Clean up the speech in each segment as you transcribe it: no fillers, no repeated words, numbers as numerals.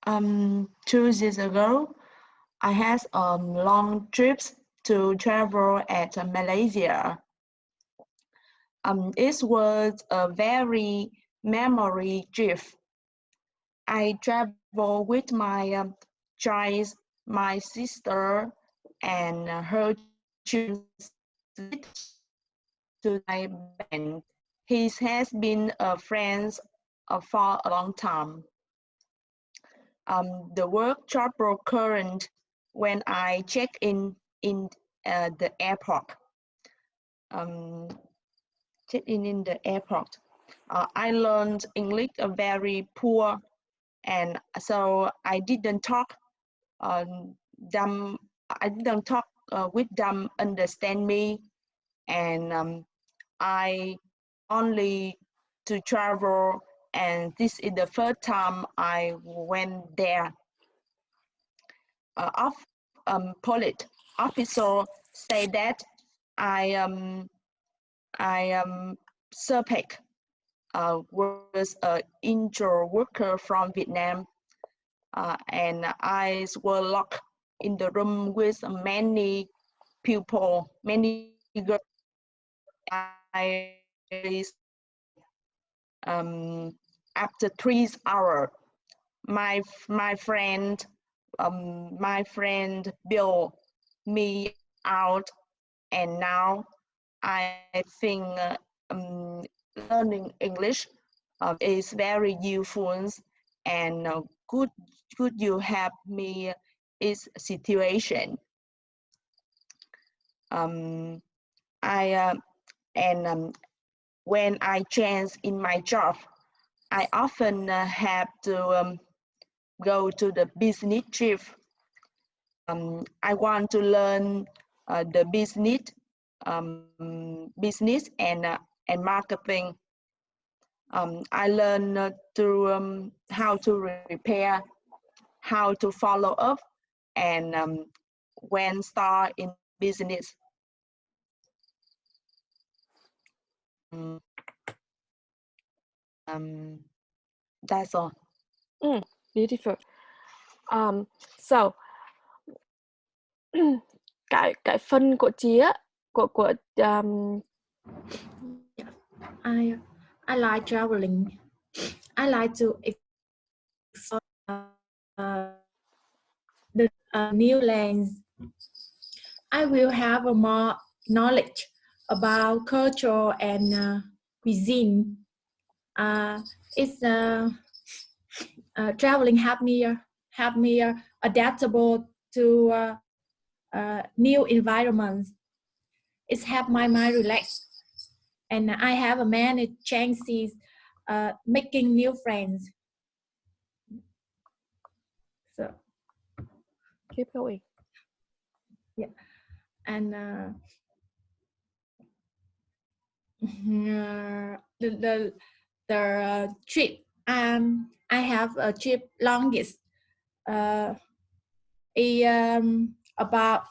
2 years ago, I had long trips to travel at Malaysia. It was a very memory trip. I traveled with my child, my sister, and her children to my band. He has been a friend for a long time. The work travel current when I check in the airport. Um, Check in the airport. I learned English very poor, and so I didn't talk them. I didn't talk with them understand me, and I only to travel, and this is the first time I went there. Of police officer say that I suspect was an injured worker from Vietnam, and I was locked in the room with many people, many girls. I after 3 hours, my friend built me out, and now I think learning English is very useful, and could you help me is situation. Um, I and when I change in my job, I often have to go to the business trip. I want to learn the business and marketing. I learn to how to repair, how to follow up, and when start in business. Um, that's all. Beautiful. So cái phân của chị á, của Yeah, I like traveling. I like to explore the new lands. I will have a more knowledge about culture and cuisine. It's traveling help me adaptable to new environments. It's help my mind relax, and I have a many chances making new friends. So keep going. yeah, and the trip I have a trip longest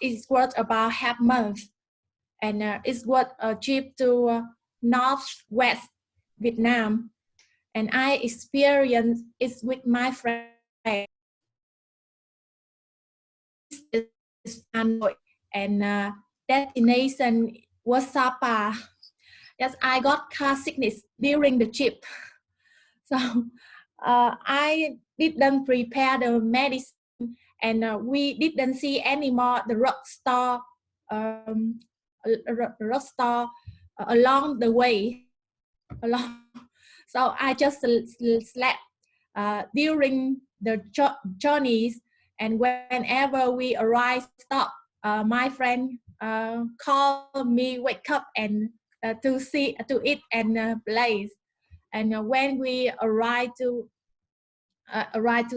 it's worth about half month, and it's worth a trip to northwest Vietnam, and I experienced it with my friend. Is Hanoi, and destination was Sapa. Yes, I got car sickness during the trip, so I didn't prepare the medicine, and we didn't see any more the drugstore along the way. So I just slept during the journeys, and whenever we arrive, stop. My friend call me, wake up, and to eat and play. And when we arrive to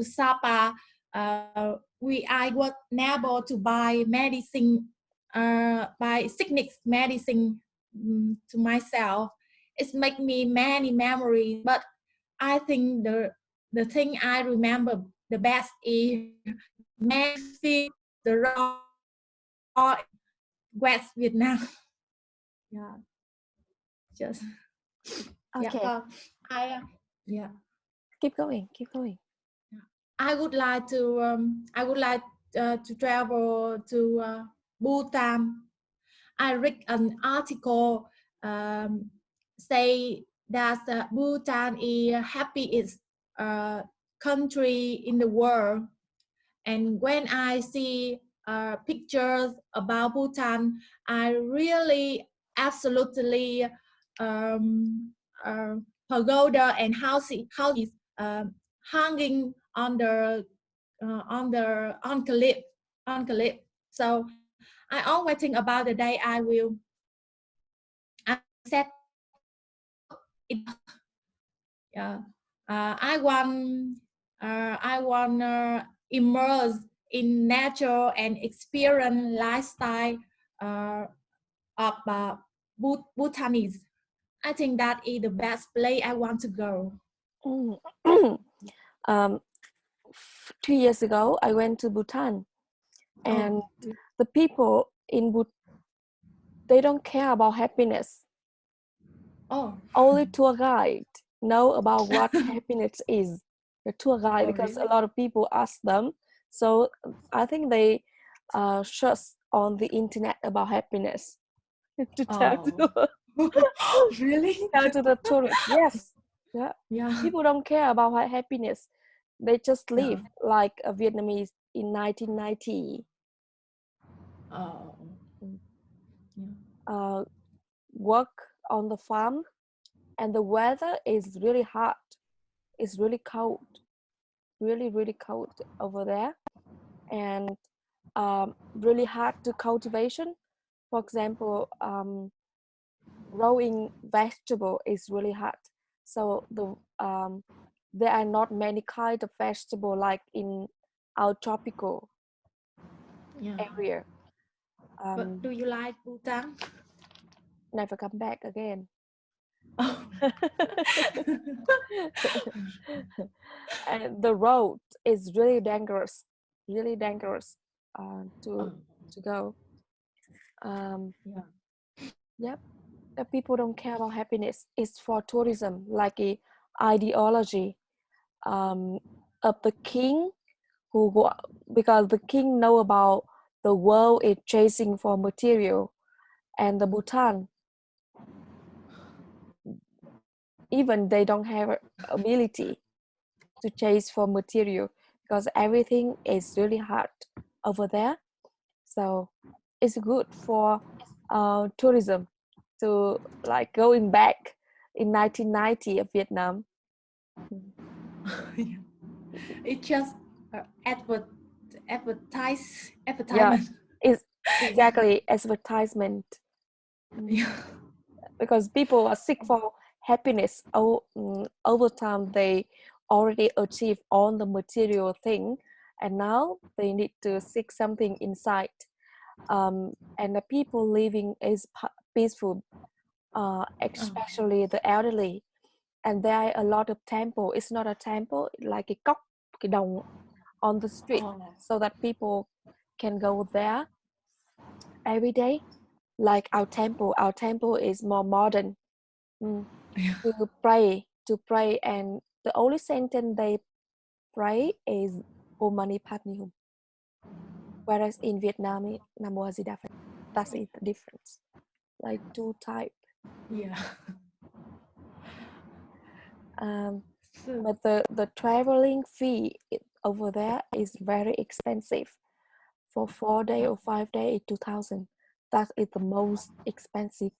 Sapa, I was able to buy medicine, buy sickness medicine to myself. It's make me many memories, but I think the thing I remember the best is feel the raw West Vietnam. Yeah, just okay. yeah. I yeah. Keep going. Keep going. I would like to travel to Bhutan. I read an article say that Bhutan is happiest country in the world. And when I see pictures about Bhutan, I really absolutely pagoda and houses hanging on cliff. So I always think about the day I set foot in. Yeah, I want immerse in nature and experience lifestyle uh, of Bhutanese. I think that is the best place I want to go. Mm. um, 2 years ago, I went to Bhutan, and the people in Bhutan, they don't care about happiness. Oh, Only tour guide know about what happiness is. The tour guide, because really? a lot of people ask them. So I think they search on the internet about happiness to tell Oh, really? tell to the tourists. Yes, yeah. Yeah. People don't care about happiness. They just Yeah. live like a Vietnamese in 1990. Oh, yeah. Work on the farm, and the weather is really hot. It's really cold, really cold over there, and really hard to cultivation. For example, growing vegetable is really hard. So there are not many kind of vegetable like in our tropical Yeah. area. But do you like Bhutan? Never come back again. Oh. And the road is really dangerous to go. Yeah. Yep. People don't care about happiness. It's for tourism, like a ideology of the king because the king know about the world is chasing for material, and the Bhutan even they don't have ability to chase for material because everything is really hard over there. So it's good for tourism to like going back in 1990 of Vietnam. It's just Yeah, advertisement. it's exactly advertisement. Yeah. Because people are seek for happiness over time. They already achieve all the material thing, and now they need to seek something inside. And the people living is peaceful, especially the elderly. And there are a lot of temple. It's not a temple, like a cốc, cái đồng on the street, so that people can go there every day. Like our temple is more modern. Yeah. To pray, and the only sentence they pray is Om Mani Padme Hum. Whereas in Vietnam, Namo A Di Đà Phật. That's it, the difference. Like two type. Yeah. But the traveling fee over there is very expensive. For 4 days or 5 days, 2,000. That is the most expensive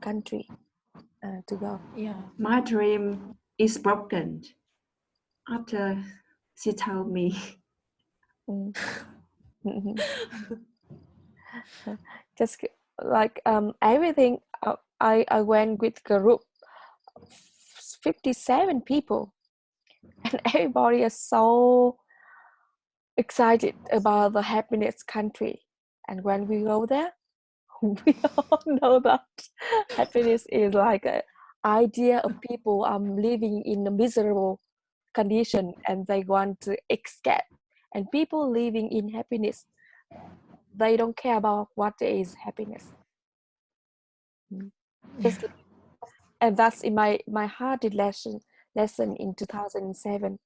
country to go. Yeah. My dream is broken after she told me. Mm. Just like everything, I went with group 57 people, and everybody is so excited about the happiness country. And when we go there, we all know that happiness is like an idea of people living in a miserable condition and they want to escape. And people living in happiness, they don't care about what is happiness. Just, and that's in my hard lesson in 2007.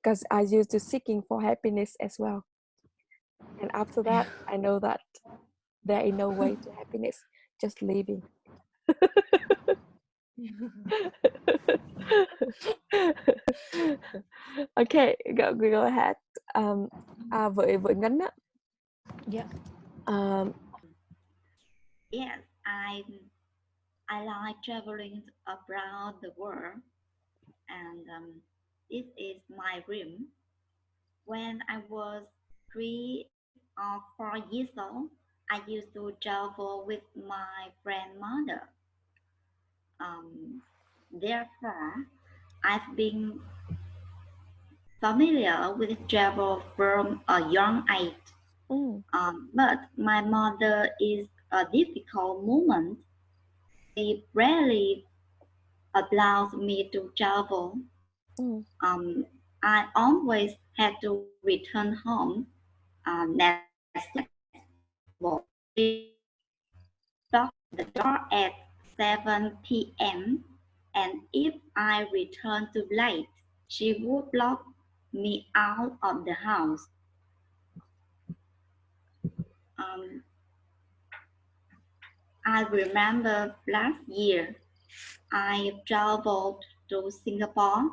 because I used to seeking for happiness as well. And after that, I know that there is no way to happiness, just living. Okay, go ahead. Với Ngân á, Yeah. Yes, I like traveling around the world, and this is my dream. When I was 3 or 4 years old, I used to travel with my grandmother. Therefore, I've been familiar with travel from a young age. But my mother is a difficult moment. She rarely allows me to travel. I always had to return home next morning. She locked the door at 7 p.m. and if I returned too late, she would lock me out of the house. I remember last year I traveled to Singapore.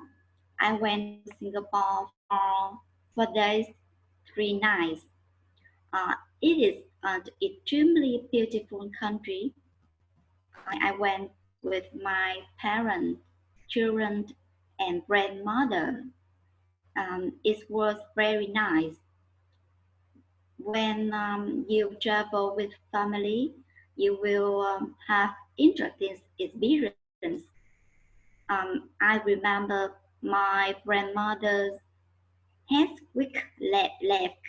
I went to Singapore for 4 days, 3 nights. It is an extremely beautiful country. I went with my parents, children, and grandmother. It was very nice. When you travel with family, you will have interesting experience. I remember my grandmother's had weak left.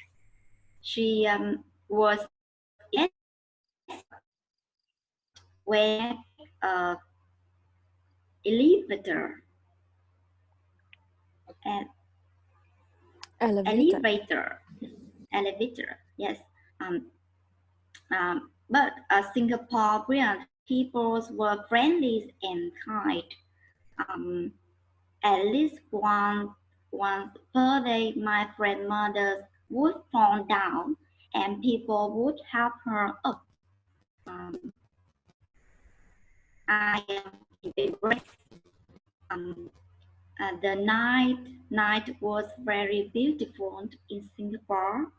She was where elevator and elevator. Yes. But Singaporean people were friendly and kind. At least once per day, my grandmother would fall down and people would help her up. I embraced. The night was very beautiful in Singapore.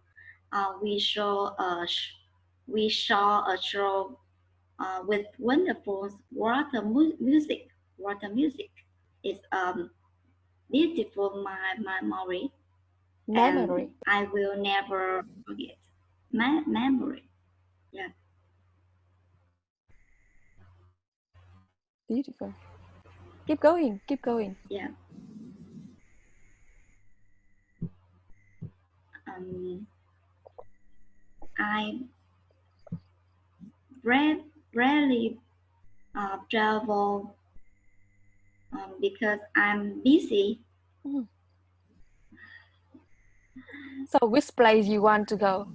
We saw a show with wonderful water music. Water music is beautiful memory. Memory. And I will never forget. My memory. Yeah. Beautiful. Keep going. Keep going. Yeah. I rarely travel because I'm busy. So which place you want to go?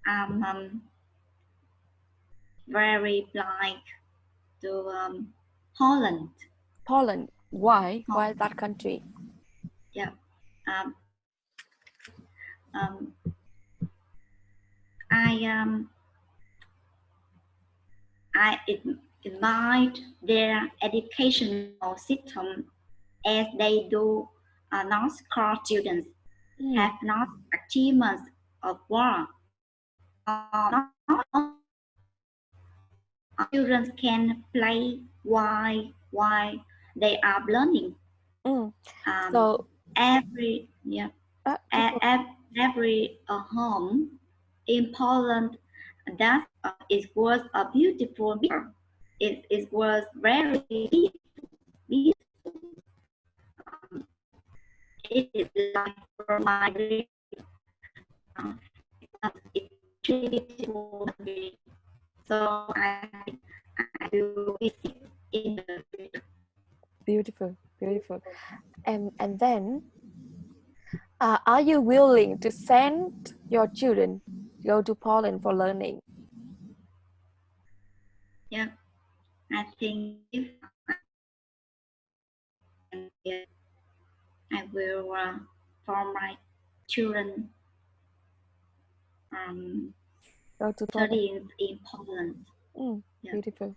I'm very like to Holland. Poland. Why? Why that country? Yeah. I admire their educational system as they do not school students have not achievements of war. Children can play while they are learning. So every home in Poland that it was a beautiful picture. It was very beautiful. It is like for my dream. It's beautiful. So I will visit in the future. Beautiful, beautiful. And then, are you willing to send your children to go to Poland for learning? Yeah, I think if I will for my children Go to Poland. studying in Poland. Yeah. Beautiful,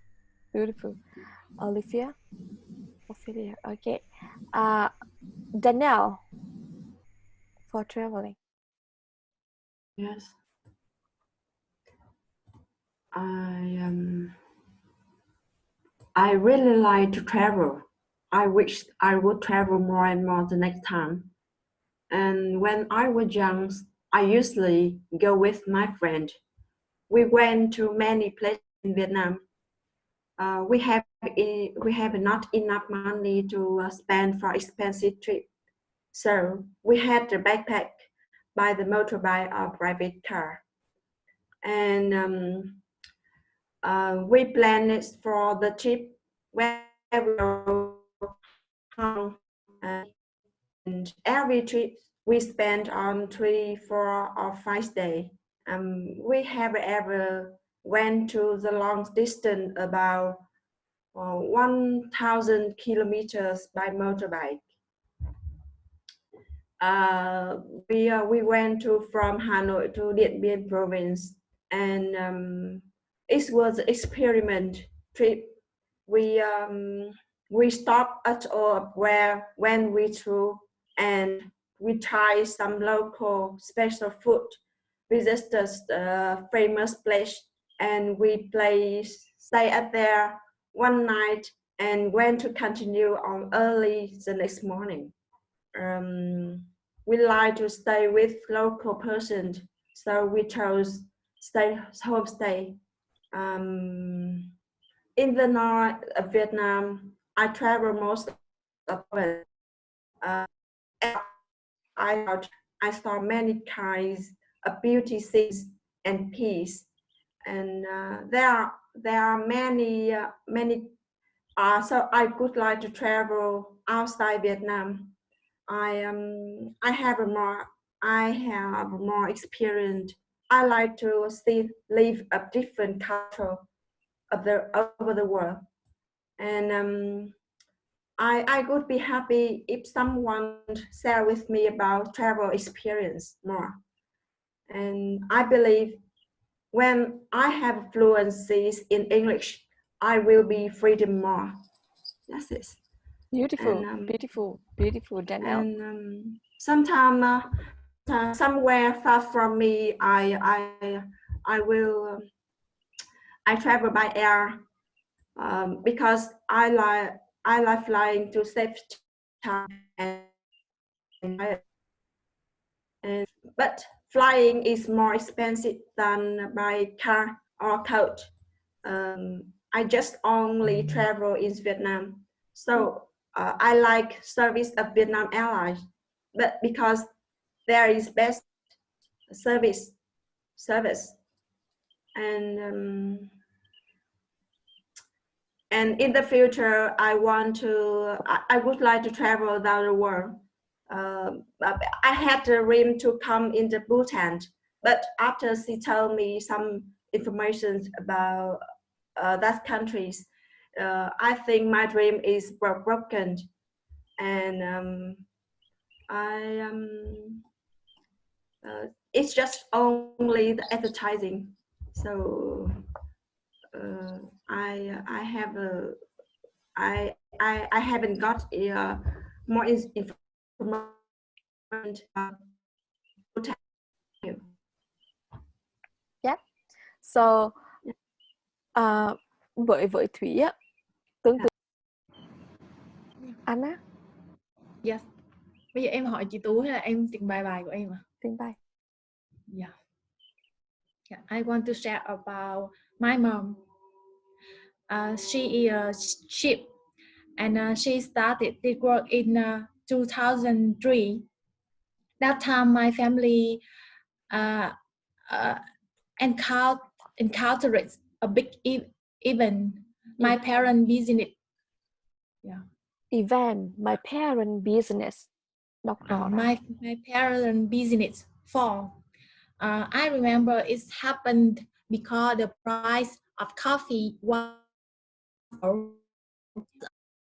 beautiful. Ophelia. Okay. Danielle, for traveling. Yes. I really like to travel. I wish I would travel more and more the next time. And when I was young, I usually go with my friend. We went to many places in Vietnam. We have not enough money to spend for expensive trip. So we had the backpack, by the motorbike or private car. And we planned it for the trip where we go home. And every trip we spend on 3, 4, or 5 days. We have ever went to the long distance about 1,000 kilometers by motorbike. We went from Hanoi to Điện Biên province, and it was an experiment trip. We stopped at all when we through, and we tried some local special food, visited the famous place, and we stay at there one night and went to continue on early the next morning. We like to stay with local persons, so we chose homestay. In the north of Vietnam, I travel most of it. I saw many kinds of beauty scenes and peace, and there are many. So I would like to travel outside Vietnam. I have more experience. I like to live a different culture over the world, and I would be happy if someone share with me about travel experience more. And I believe when I have fluencies in English, I will be freedom more. That's it. Beautiful, And, beautiful, Danielle. And sometime somewhere far from me, I travel by air because I like flying to save time and but flying is more expensive than by car or coach. I just only travel in Vietnam, so I like service of Vietnam Airlines, but because there is best service, and in the future I would like to travel around the world. I had a dream to come into Bhutan, but after she told me some information about that countries, I think my dream is broken, and it's just only the advertising. So I haven't got more information. Yeah. So với Thủy á, tưởng tượng Anna. Yes. Bây giờ em hỏi chị Tú hay là em trình bày bài của em à? Trình bày. Yeah. I want to share about my mom. She is a chef, and she started to work in 2003. That time, my family encountered a big event. My parents' business. Yeah. Event. My parents' business. My parents' business fall. I remember it happened because the price of coffee was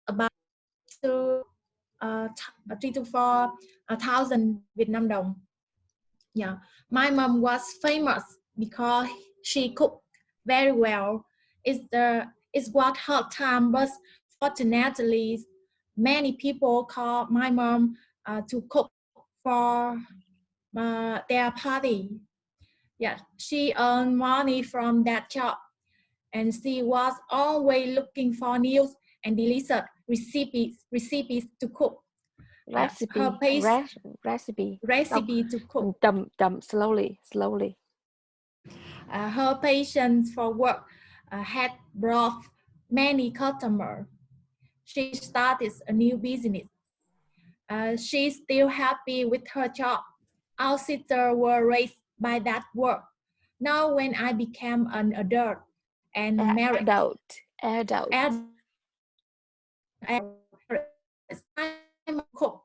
about 3 to 4 thousand Vietnam đồng. Yeah, my mom was famous because she cooked very well. It was hard time, but fortunately, many people call my mom to cook for their party. Yeah, she earned money from that job, and she was always looking for new and delicious recipes to cook. Recipe, Her pace recipe. recipe to cook. Slowly. Her patience for work had brought many customers. She started a new business. She's still happy with her job. Our sisters were raised by that work. Now when I became an adult and married, Adult. I cook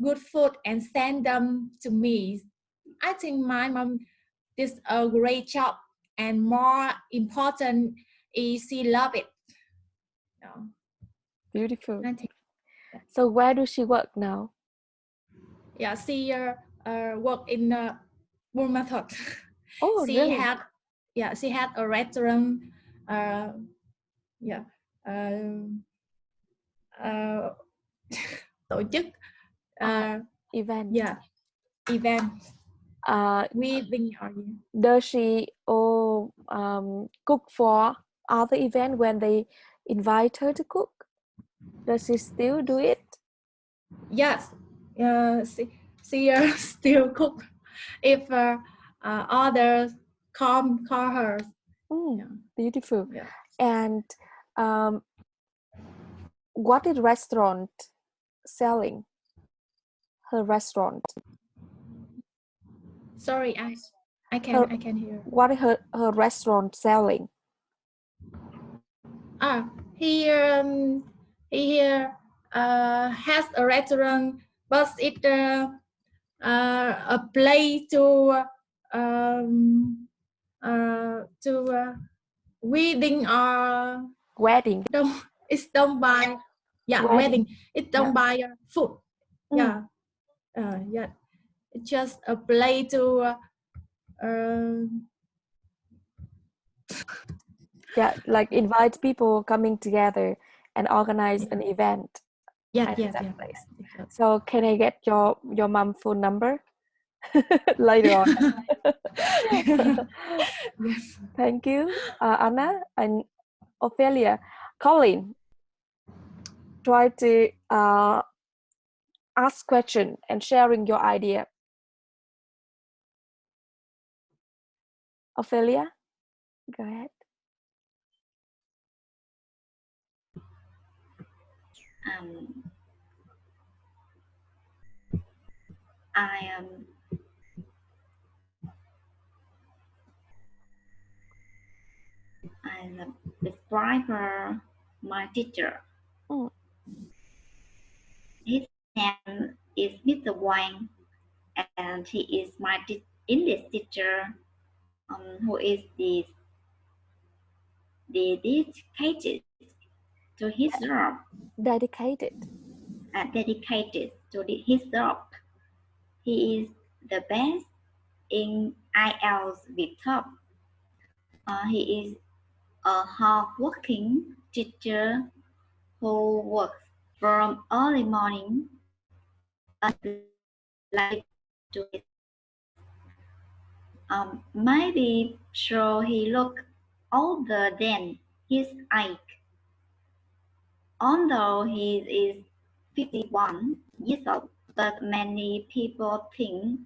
good food and send them to me. I think my mom did a great job, and more important is she love it. No, Beautiful. I think, So where does she work now? yeah, she work in Buôn Ma Thuột. Oh, She really? had a restaurant. Tổ chức Event. yeah, event. Uh, Weaving or does she cook for other event when they invite her to cook? Does she still do it? yes, she still cook if others call her. Beautiful. Yeah. And what is restaurant selling? Her restaurant. Sorry, I can hear. What is her restaurant selling? He has a restaurant, but it's a place to wedding or Wedding. It's done by wedding. It's done by food. Yeah, yeah. It's just a place to like invite people coming together and organize an event. Yes. Place. So can I get your mom phone number later on? Yes. Thank you, Anna and Ophelia. Colin, try to ask question and sharing your idea. Ophelia, go ahead. I describe my teacher. His name is Mr. Wang, and he is my English teacher, who is dedicated to his job. Dedicated to his job. He is the best in IELTS with top. He is a hard-working teacher who works from early morning until late to it. Maybe so he look older than his age. Although he is 51 years old, but many people think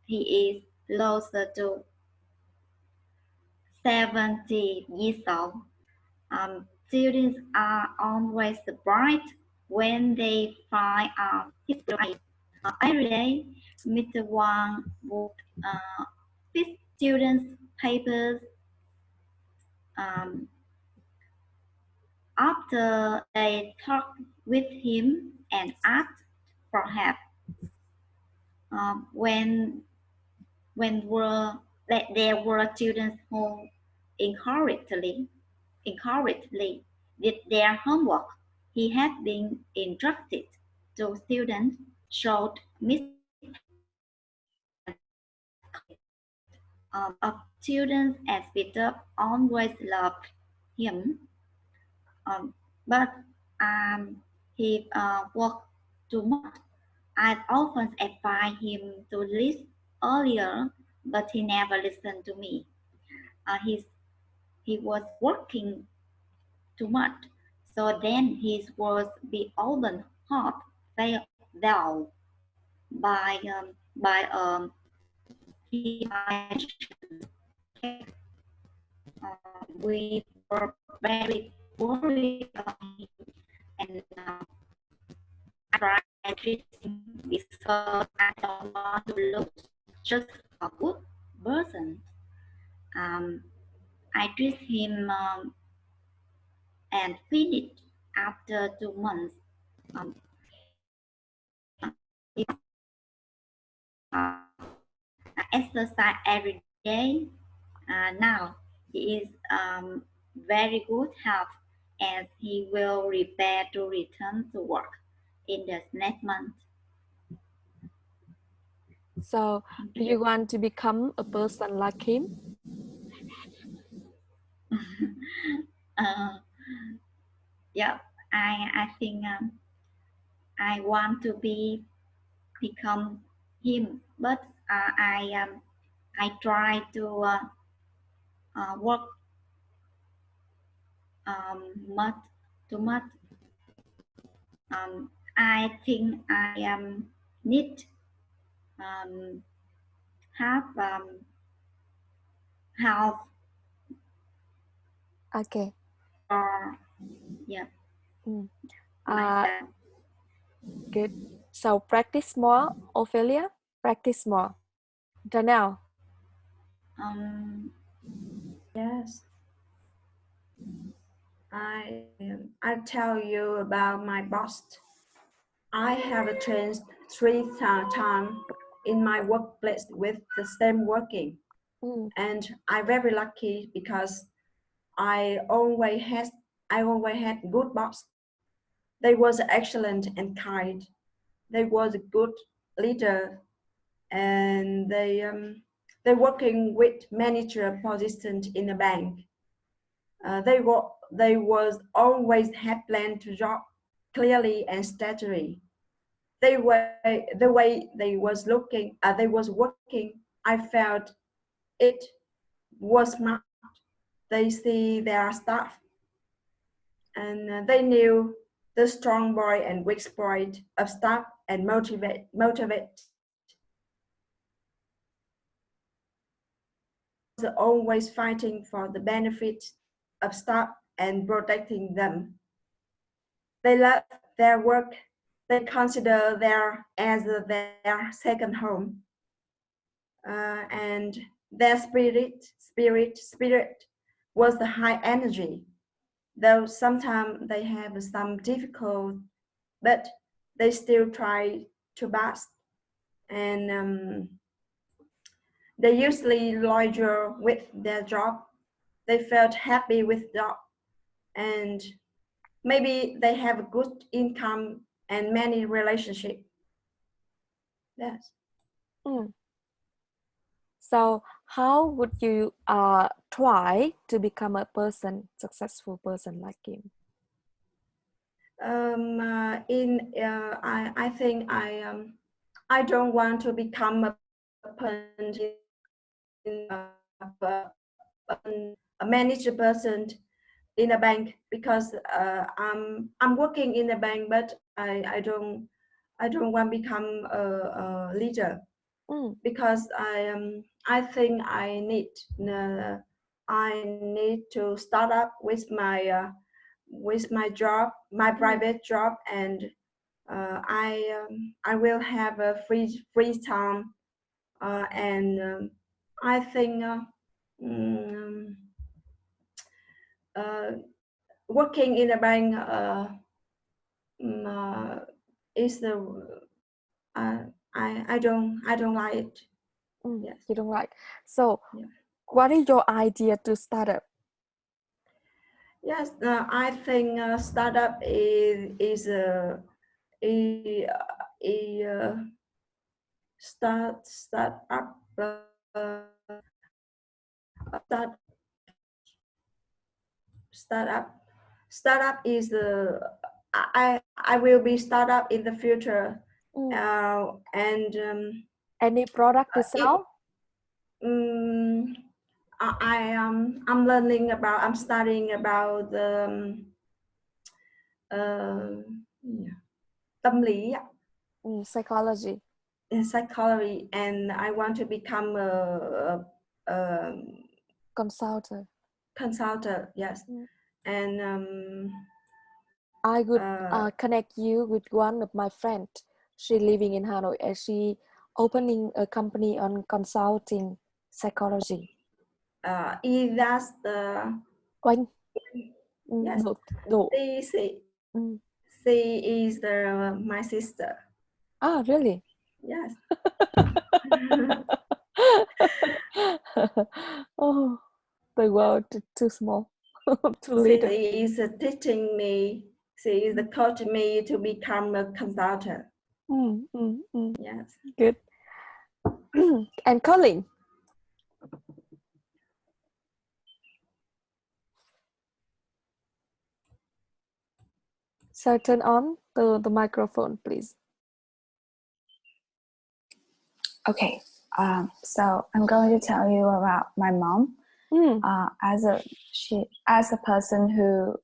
he is closer to 70 years old. Students are always surprised when they find out his age. Every day, Mr. Wang would fix students' papers. After they talked with him and asked for help, when there were students who incorrectly did their homework, he had been instructed to students showed of students as Peter always loved him, but he worked too much. I often advised him to leave earlier, but he never listened to me. He was working too much, so then his words be often hot fell by he we were very worried about him, and I tried to treat him because I don't want to look just a good person. Um, I treat him and finished after 2 months. Um, I exercise every day. Now he is very good health, and he will prepare to return to work in the next month. So, do you want to become a person like him? Yeah, I think I want to become him, but I try to work much too much. I think I need have health Okay. or yeah Mm. myself. Good. So practice more, Ophelia. Practice more. Janelle. Yes. I tell you about my boss. I have changed 3 times in my workplace with the same working, and I'm very lucky because I always had good boss. They was excellent and kind. They was a good leader, and they working with manager position in the bank. They was always had planned to job clearly and steadily. The way they was working, I felt it was smart. They see their staff, and they knew the strong point and weak point of staff and motivate. Always fighting for the benefit of staff and protecting them. They love their work. They consider their as their second home, and their spirit was the high energy. Though sometimes they have some difficult, but they still try to pass, and they usually loyal with their job. They felt happy with job, and maybe they have a good income and many relationship. Yes. So how would you try to become a successful person like him? I think I don't want to become a person a manager person in a bank, because I'm working in a bank, but I don't want to become a leader, because I think I need to start up with my job, my private job, and I will have a free time, and I think working in a bank is the I don't like it. Yes. You don't like. So Yeah. what is your idea to start up? Yes, I think startup startup start startup is I will be startup in the future. Any product to sell? I'm learning about, I'm studying about the tâm lý, psychology. Psychology, and I want to become a Consultant. Yes. And I would connect you with one of my friends. She living in Hanoi and she opening a company on consulting psychology. That's the Oanh. Yes. She is my sister. Ah, really? Yes. Oh, the world is too small. Too little. She is teaching me. She is coaching me to become a consultant. Yes. Good. And Colin. So turn on the microphone, please. Okay, so I'm going to tell you about my mom. As a person who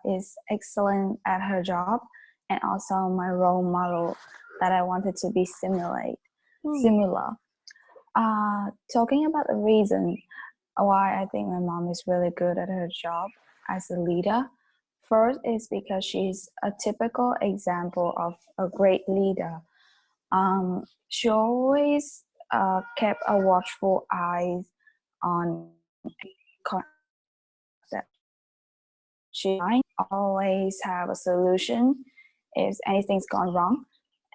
is excellent at her job, and also my role model that I wanted to be similar. Talking about the reason why I think my mom is really good at her job as a leader. First is because she's a typical example of a great leader. She always kept a watchful eye on that. She always have a solution if anything's gone wrong.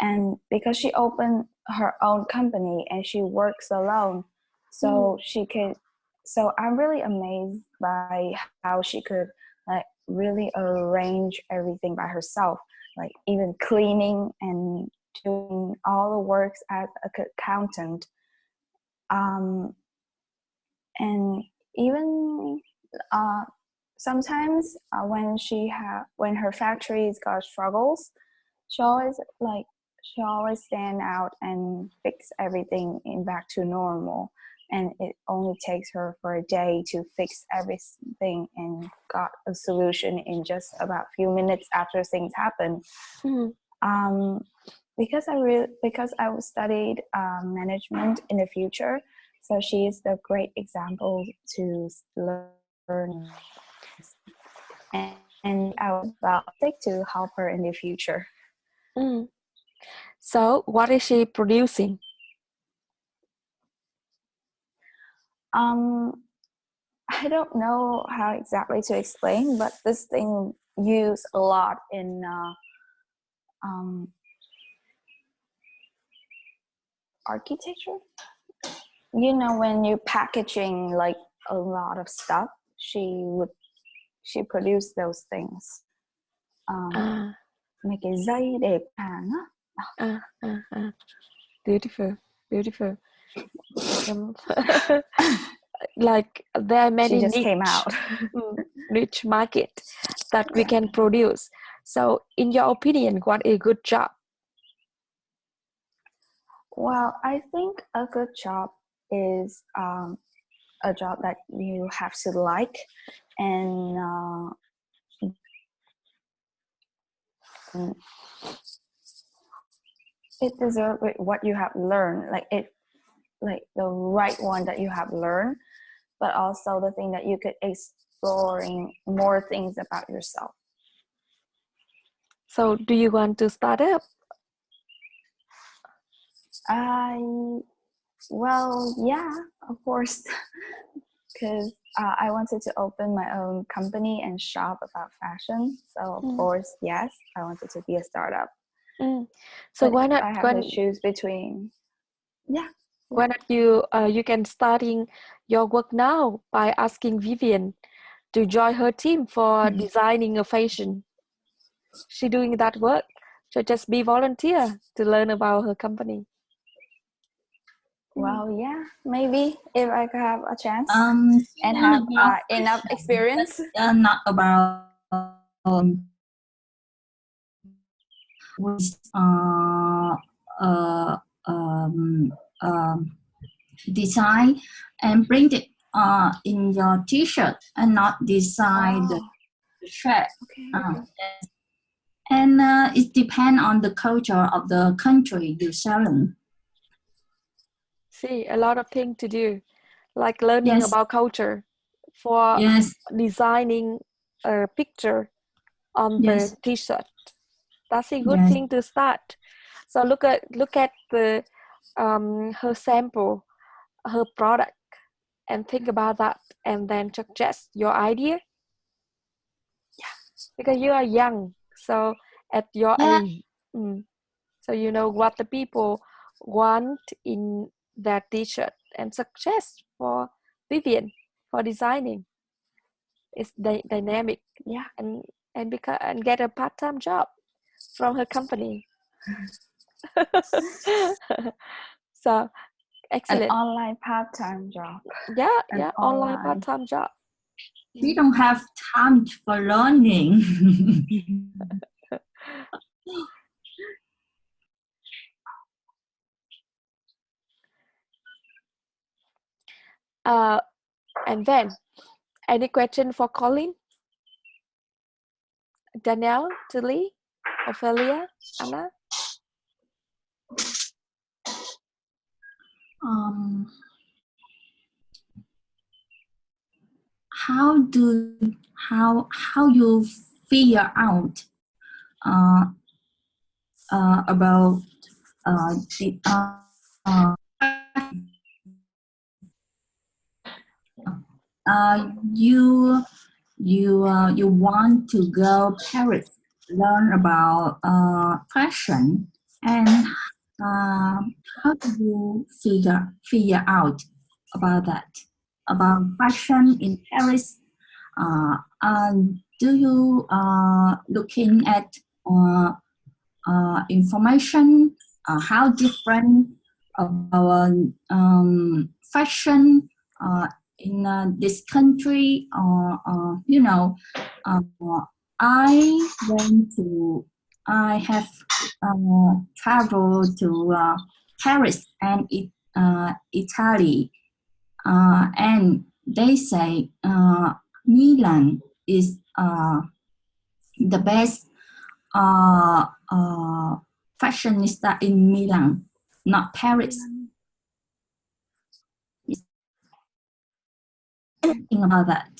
And because she opened her own company and she works alone, so she could. So I'm really amazed by how she could like really arrange everything by herself, like even cleaning and doing all the works as an accountant, and even sometimes when her factories got struggles, she always stand out and fix everything back to normal. And it only takes her for a day to fix everything and got a solution in just about a few minutes after things happen. Because I studied management in the future, so she is the great example to learn, and I would like to help her in the future. So what is she producing? I don't know how exactly to explain, but this thing used a lot in architecture. You know, when you're packaging like a lot of stuff, she produced those things. Mấy cái dây để hàng á. Beautiful. Like there are many niche market that we can produce. So in your opinion, what is a good job? Well, I think a good job is a job that you have to like, and it deserves what you have learned, like the right one that you have learned, but also the thing that you could exploring more things about yourself. So do you want to start up? Well, yeah, of course, because I wanted to open my own company and shop about fashion. So of course, yes, I wanted to be a startup. So but why not? I have to choose between. Why not you can starting your work now by asking Vivian to join her team for designing a fashion. She doing that work. So just be volunteer to learn about her company. Well, yeah, maybe if I could have a chance and Not have about enough fashion, experience. not about with um, design and print it in your t-shirt and not design the shirt. Okay. And it depends on the culture of the country you're selling. See, a lot of things to do, like learning Yes. about culture for Yes. designing a picture on the Yes. t-shirt. That's a good Yes. thing to start. So look at the her sample, her product, and think about that, and then suggest your idea. Yeah, because you are young, so at your Yeah. age, so you know what the people want in their t-shirt, and suggest for Vivian for designing. It's dynamic, Yeah. and get a part-time job from her company. So An excellent. online part-time job. Yeah, An yeah, online online. part-time job. We don't have time for learning. And then, any question for Colin? Danielle, Tilly, Ophelia, Anna? um, how you figure out about the you want to go Paris, learn about fashion, and how do you figure out about that, about fashion in Paris? Do you looking at information how different about fashion in this country, or uh, I have traveled to Paris and Italy, and they say Milan is the best fashionista in Milan, not Paris. Think about that.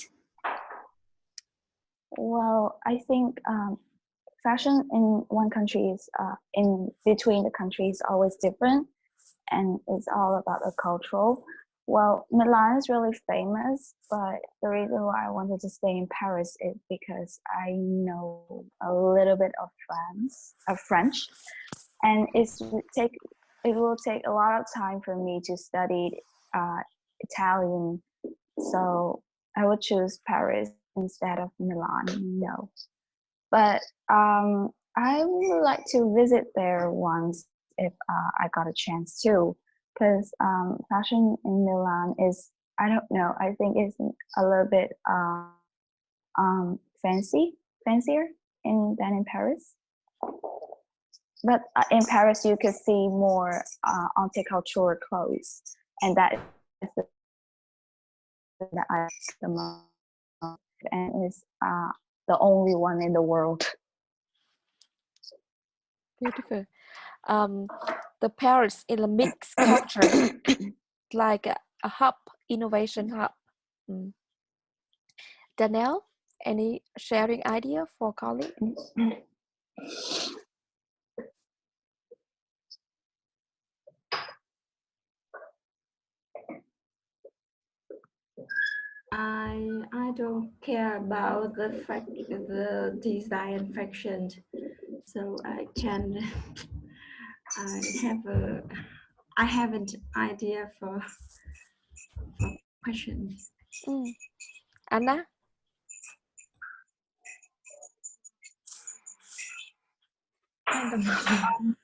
Well, I think fashion in one country is in between the countries always different, and it's all about the cultural. Well, Milan is really famous, but the reason why I wanted to stay in Paris is because I know a little bit of French, and it will take a lot of time for me to study Italian, so I would choose Paris instead of Milan. No, but I would like to visit there once if I got a chance to, because fashion in Milan is, I don't know, I think it's a little bit fancier than in Paris. But in Paris, you could see more multicultural clothes, and that is that I like the most, and is the only one in the world. Beautiful. The Paris is a mixed culture, like a hub, innovation hub. Danielle, any sharing idea for Colin? I don't care about the design fashion, so I have an idea for questions. Anna? I don't know.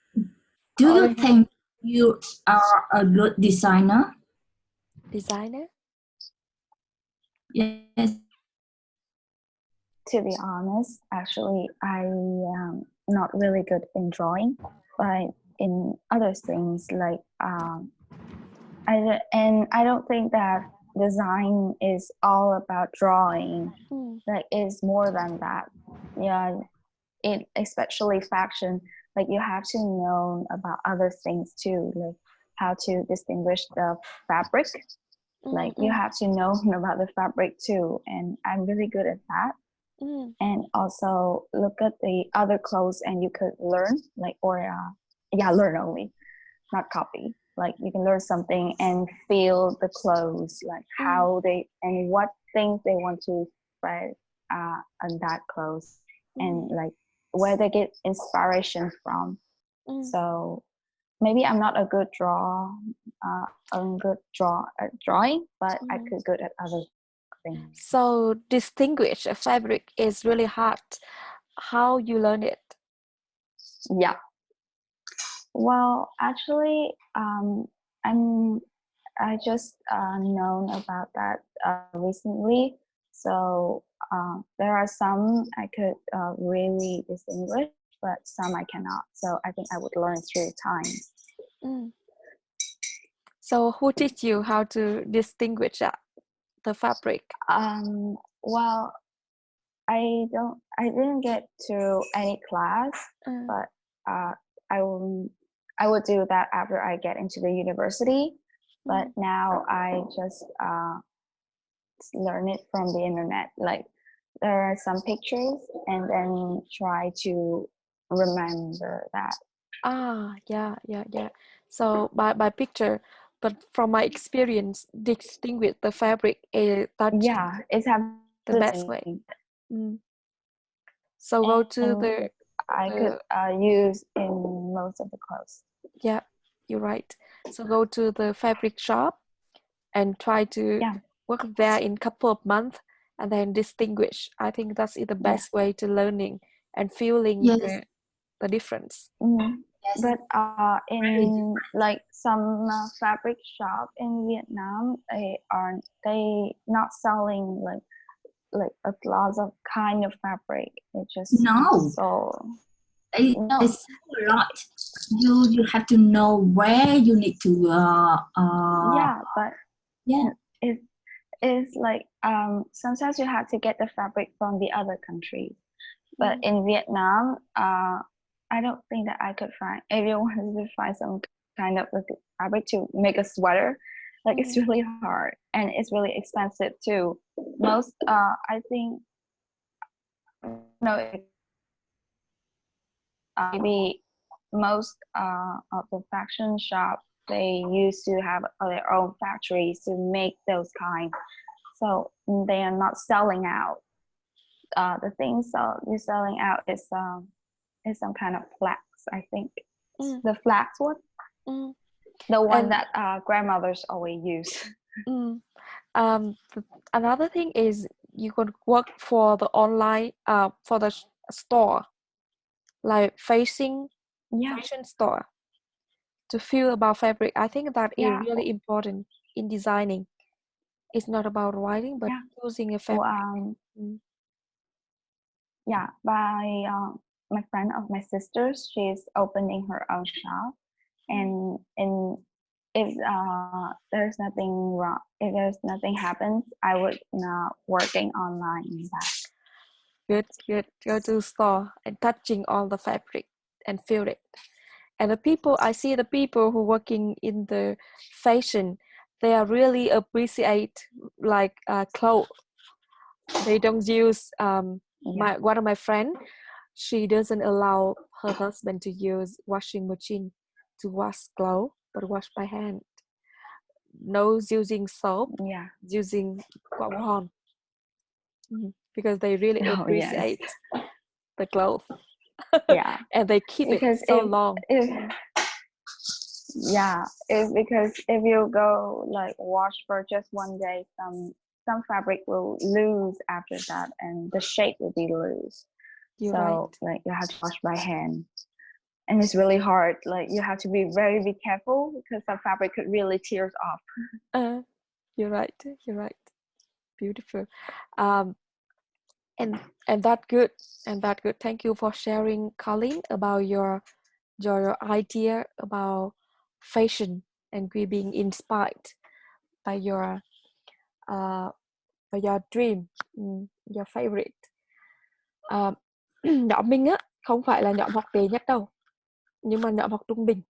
Do you Only think you are a good designer? designer. Yes. To be honest, actually, I am not really good in drawing, but in other things like I don't think that design is all about drawing. Mm, Like it's more than that. Yeah, it especially fashion. Like you have to know about other things too, like how to distinguish the fabric. Like you mm, have to know about the fabric too, and I'm really good at that. mm, And also look at the other clothes and you could learn like or yeah, learn only, not copy. Like you can learn something and feel the clothes, like mm, how they and what things they want to spread on that clothes, mm, and like where they get inspiration from. mm. So maybe I'm not a good at drawing, but I Mm. could good at other things. So distinguish a fabric is really hard. How you learn it? Yeah. Well, actually, I'm I just known about that recently. So there are some I could really distinguish, but some I cannot. So I think I would learn through time. Mm. So who teach you how to distinguish the fabric? Well, I didn't get to any class, Uh, but uh, I will I would do that after I get into the university. But mm. now I just learn it from the internet. Like there are some pictures, and then try to remember that. Yeah. So by picture, but from my experience, distinguish the fabric is touching Yeah, it's have the the best way. same, Mm. So go to and I could the use in most of the clothes. yeah, you're right. So go to the fabric shop and try to Yeah, work there in couple of months and then distinguish. I think that's the yeah. best way to learning and feeling Yes. the difference. Yes. But Very in like some fabric shop in Vietnam, they not selling like a lot of kind of fabric. It just no. so no. It's a lot. You have to know where you need to Yeah, but yeah. it is like sometimes you have to get the fabric from the other countries. But Mm, in Vietnam, I don't think that I could find if you wanted to find some kind of like fabric to make a sweater, like it's mm, really hard and it's really expensive too. Most I think no maybe most of the fashion shop they used to have their own factories to make those kind, so they are not selling out. The things you're selling out is some kind of flax, I think. mm, The flax one, mm. the one And that grandmothers always use. mm, another thing is you can work for the online for the store like facing Yeah, fashion store to feel about fabric. I think that is yeah, really important in designing. It's not about writing, but yeah. choosing a Oh, fabric. Mm, yeah. By my friend of my sister's, she's opening her own shop, mm, and if there's nothing wrong, if there's nothing happens, I would not working online in that. good. Go to store and touching all the fabric and feel it. And the people, I see the people who working in the fashion, they are really appreciate like clothes. They don't use Yeah, my one of my friend, she doesn't allow her husband to use washing machine to wash clothes, but wash by hand. No using soap, yeah. using quả bông hòn. Because they really Oh yes, appreciate the clothes yeah. and they keep it Because so long. if yeah, if because if you go like wash for just one day, some fabric will lose after that, and the shape will be loose. You're right. So like you have to wash by hand. and it's really hard. Like you have to be very careful because some fabric could really tears off. You're right. You're right. Beautiful. And that good. And that good. Thank you for sharing, Colleen, about your idea about fashion and we being inspired by your dream, your favorite. Nhỏ Minh á, không phải là nhọn học tệ nhất đâu, nhưng mà nhọn học trung bình.